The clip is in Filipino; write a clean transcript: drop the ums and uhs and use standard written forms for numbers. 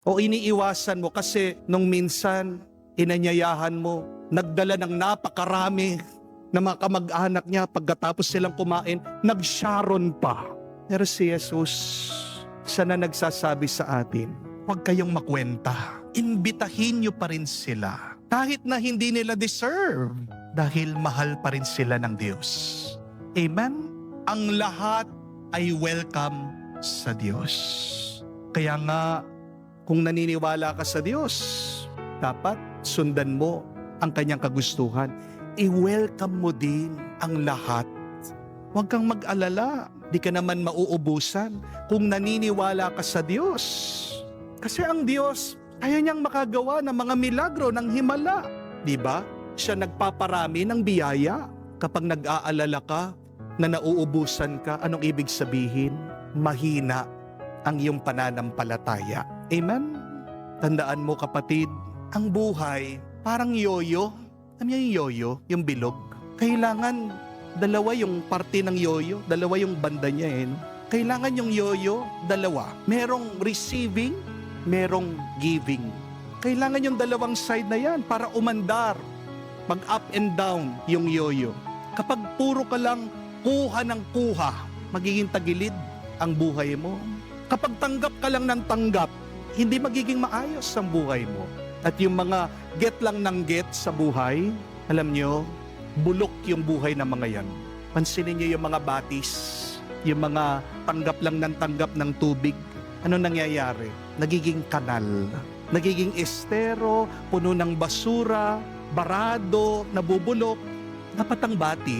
O iniiwasan mo kasi nung minsan, inanyayahan mo, nagdala ng napakarami na mga kamag-anak niya pagkatapos silang kumain, nag-Sharon pa. Pero si Jesus, siya na nagsasabi sa atin, huwag kayong makwenta. Imbitahin niyo pa rin sila. Kahit na hindi nila deserve. Dahil mahal pa rin sila ng Diyos. Amen? Ang lahat ay welcome sa Diyos. Kaya nga, kung naniniwala ka sa Diyos, dapat sundan mo ang kanyang kagustuhan. I-welcome mo din ang lahat. Huwag kang mag-alala. Di ka naman mauubusan kung naniniwala ka sa Diyos. Kasi ang Diyos, kaya niyang makagawa ng mga milagro ng himala. Di ba? Siya nagpaparami ng biyaya. Kapag nag-aalala ka na nauubusan ka, anong ibig sabihin? Mahina ang iyong pananampalataya. Amen? Tandaan mo kapatid, ang buhay parang yoyo. Alam niyo yung yoyo, yung bilog? Kailangan dalawa yung parte ng yoyo, dalawa yung banda niya no? Kailangan yung yoyo, dalawa. Merong receiving, merong giving. Kailangan yung dalawang side na yan para umandar. Mag up and down yung yoyo. Kapag puro ka lang kuha ng kuha, magiging tagilid ang buhay mo. Kapag tanggap ka lang ng tanggap, hindi magiging maayos ang buhay mo. At yung mga get lang ng get sa buhay, alam nyo, bulok yung buhay ng mga yan. Pansinin nyo yung mga batis, yung mga tanggap lang ng tanggap ng tubig. Ano nangyayari? Nagiging kanal. Nagiging estero, puno ng basura, barado, nabubulok. Dapat ang batis,